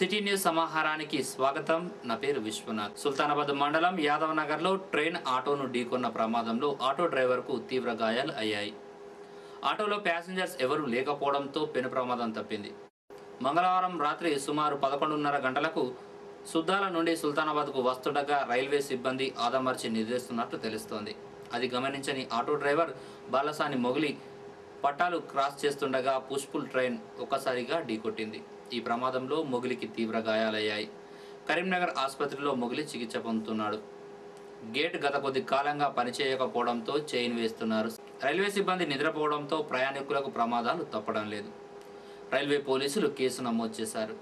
City news సమాహారానికి స్వాగతం. నా పేరు విశ్వనాథ్. సుల్తానాబాద్ మండలం యాదవ్ నగర్లో ట్రైన్ ఆటోను ఢీకొన్న ప్రమాదంలో ఆటో డ్రైవర్కు తీవ్ర గాయాలు అయ్యాయి. ఆటోలో ప్యాసింజర్స్ ఎవరూ లేకపోవడంతో పెను ప్రమాదం తప్పింది. మంగళవారం రాత్రి సుమారు 11:30 గంటలకు సుద్దాల నుండి సుల్తానాబాద్కు వస్తుండగా రైల్వే సిబ్బంది ఆదమర్చి నిద్రిస్తున్నట్లు తెలుస్తోంది. అది గమనించని ఆటో డ్రైవర్ బాలసాని మొగిలి పట్టాలు క్రాస్ చేస్తుండగా పుష్పుల్ ట్రైన్ ఒక్కసారిగా ఢీకొట్టింది. ఈ ప్రమాదంలో మొగిలికి తీవ్ర గాయాలయ్యాయి. కరీంనగర్ ఆసుపత్రిలో మొగిలి చికిత్స పొందుతున్నాడు. గేట్ గత కొద్ది కాలంగా పనిచేయకపోవడంతో చైన్ వేస్తున్నారు. రైల్వే సిబ్బంది నిద్రపోవడంతో ప్రయాణికులకు ప్రమాదాలు తప్పడం లేదు. రైల్వే పోలీసులు కేసు నమోదు చేశారు.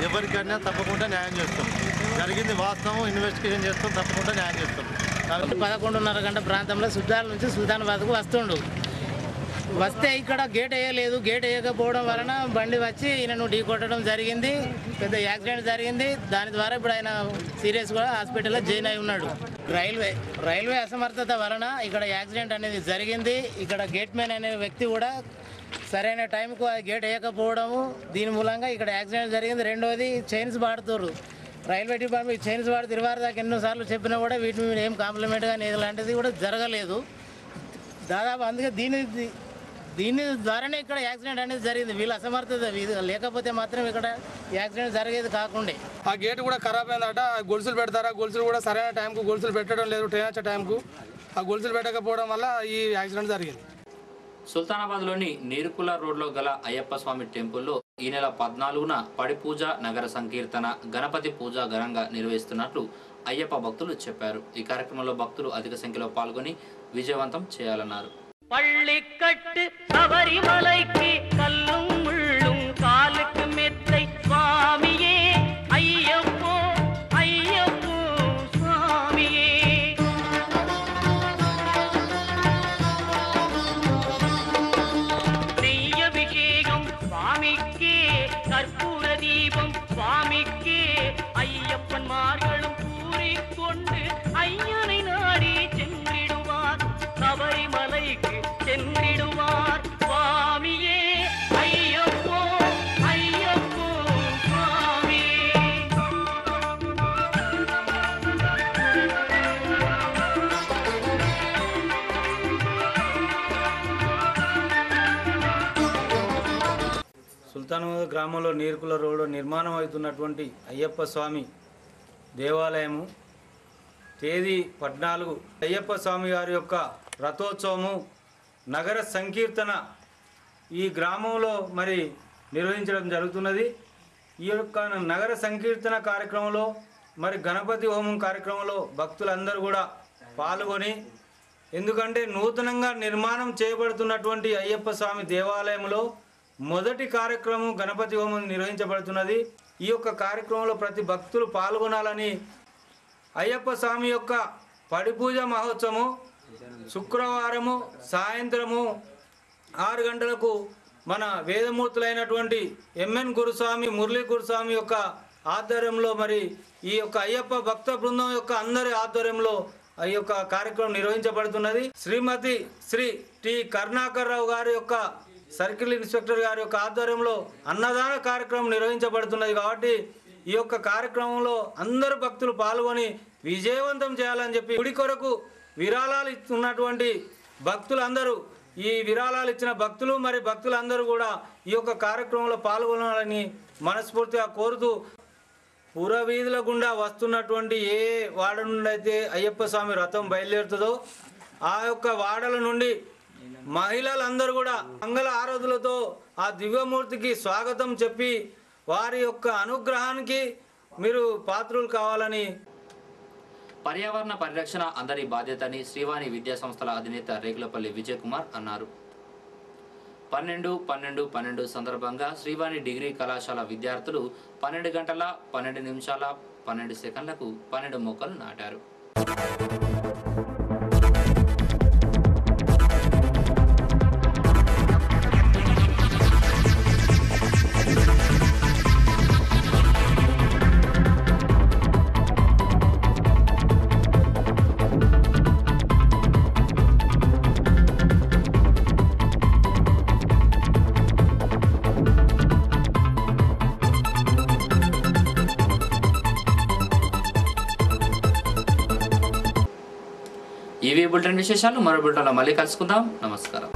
ఎవరికైనా తప్పకుండా న్యాయం చేస్తాం. జరిగింది వాస్తవం, ఇన్వెస్టిగేషన్ చేస్తాం, తప్పకుండా న్యాయం చేస్తాం. 11:30 గంట ప్రాంతంలో సుద్దాల నుంచి సుల్తానాబాద్కు వస్తే ఇక్కడ గేట్ వేయలేదు. గేట్ వేయకపోవడం వలన బండి వచ్చి ఈయనను ఢీకొట్టడం జరిగింది. పెద్ద యాక్సిడెంట్ జరిగింది. దాని ద్వారా ఇప్పుడు ఆయన సీరియస్గా హాస్పిటల్లో జాయిన్ అయి ఉన్నాడు. రైల్వే అసమర్థత వలన ఇక్కడ యాక్సిడెంట్ అనేది జరిగింది. ఇక్కడ గేట్ మ్యాన్ అనే వ్యక్తి కూడా సరైన టైంకు గేట్ వేయకపోవడము, దీని మూలంగా ఇక్కడ యాక్సిడెంట్ జరిగింది. రెండోది చైన్స్ వాడుతున్నారు. రైల్వే డిపార్ట్మెంట్ చైన్స్ వాడుతూ ఇరువారు దాకా ఎన్నోసార్లు చెప్పినా కూడా వీటి మీద ఏం కాంప్లిమెంట్ కానీ ఇలాంటిది కూడా జరగలేదు. దాదాపు అందుకే దీని ద్వారానే ఇక్కడ యాక్సిడెంట్ అనేది జరిగింది. వీళ్ళ అసమర్థత లేకపోతే మాత్రం ఇక్కడ యాక్సిడెంట్ జరిగేది కాకుండా. ఆ గేట్ కూడా ఖరాబ్ అయిందట. గొలుసులు పెడతారా, గొలుసులు కూడా సరైన టైంకు గొలుసులు పెట్టడం లేదు. ట్రైన్ వచ్చే టైంకు ఆ గొలుసులు పెట్టకపోవడం వల్ల ఈ యాక్సిడెంట్ జరిగింది. సుల్తానాబాద్లోని నీరుకుల రోడ్లో గల అయ్యప్ప స్వామి టెంపుల్లో ఈ నెల 14న పడి పూజ, నగర సంకీర్తన, గణపతి పూజ ఘనంగా నిర్వహిస్తున్నట్లు అయ్యప్ప భక్తులు చెప్పారు. ఈ కార్యక్రమంలో భక్తులు అధిక సంఖ్యలో పాల్గొని విజయవంతం చేయాలన్నారు. பள்ளிக்கட்டு சபரிமலைக்கு கல்லும் முள்ளும் காலுக்கு மெத்தை சுவாமியே ஐயப்போ ஐயப்போ சுவாமியே. நெய்யபிஷேகம் சுவாமிக்கே, கற்பூர தீபம் சுவாமிக்கே, ஐயப்பன்மார்களும் கூறிக்கொண்டு ஐயனை நாடி சென்றிடுவார். சபரிமலைக்கு சென்றிடுவார் சுவாமியே ஐயப்போ ஐயப்போ சுவாமியே. సుల్తానాబాద్ గ్రామంలో నీరుకుల రోడ్డు నిర్మాణం అవుతున్నటువంటి అయ్యప్ప స్వామి దేవాలయము తేదీ 14 అయ్యప్ప స్వామి గారి యొక్క రథోత్సవము, నగర సంకీర్తన ఈ గ్రామంలో మరి నిర్వహించడం జరుగుతున్నది. ఈ యొక్క నగర సంకీర్తన కార్యక్రమంలో మరి గణపతి హోమం కార్యక్రమంలో భక్తులందరూ కూడా పాల్గొని, ఎందుకంటే నూతనంగా నిర్మాణం చేయబడుతున్నటువంటి అయ్యప్ప స్వామి దేవాలయంలో మొదటి కార్యక్రమం గణపతి హోమం నిర్వహించబడుతున్నది. ఈ యొక్క కార్యక్రమంలో ప్రతి భక్తులు పాల్గొనాలని అయ్యప్ప స్వామి యొక్క పడిపూజ మహోత్సవము శుక్రవారము సాయంత్రము 6 గంటలకు మన వేదమూర్తులైనటువంటి ఎంఎన్ గురుస్వామి, మురళీ గురుస్వామి యొక్క ఆధ్వర్యంలో మరి ఈ యొక్క అయ్యప్ప భక్త బృందం యొక్క అందరి ఆధ్వర్యంలో ఈ యొక్క కార్యక్రమం నిర్వహించబడుతున్నది. శ్రీమతి శ్రీ టి కరుణాకర్ రావు గారి యొక్క సర్కిల్ ఇన్స్పెక్టర్ గారి యొక్క ఆధ్వర్యంలో అన్నదాన కార్యక్రమం నిర్వహించబడుతున్నది. కాబట్టి ఈ యొక్క కార్యక్రమంలో అందరు భక్తులు పాల్గొని విజయవంతం చేయాలని చెప్పి గుడి కొరకు విరాళాలు ఇస్తున్నటువంటి భక్తులందరూ, ఈ విరాళాలు ఇచ్చిన భక్తులు మరి భక్తులందరూ కూడా ఈ యొక్క కార్యక్రమంలో పాల్గొనాలని మనస్ఫూర్తిగా కోరుతూ, పురవీధుల గుండా వస్తున్నటువంటి ఏ వాడ నుండి అయితే అయ్యప్ప స్వామి రథం బయలుదేరుతుందో ఆ యొక్క వాడల నుండి మహిళలందరూ కూడా మంగళ ఆరాధనలతో ఆ దివ్యమూర్తికి స్వాగతం చెప్పి వారి యొక్క అనుగ్రహానికి మీరు పాత్రులు కావాలని. పర్యావరణ పరిరక్షణ అందరి బాధ్యతని శ్రీవాణి విద్యా సంస్థల అధినేత రేగులపల్లి విజయ్ కుమార్ అన్నారు. 12-12-12 సందర్భంగా శ్రీవాణి డిగ్రీ కళాశాల విద్యార్థులు 12 గంటల 12 నిమిషాల 12 సెకండ్లకు 12 మొక్కలు నాటారు. ఇవి బులెటిన్ విశేషాలు. మరో బులెటిన్లో మళ్ళీ కలుసుకుందాం. నమస్కారం.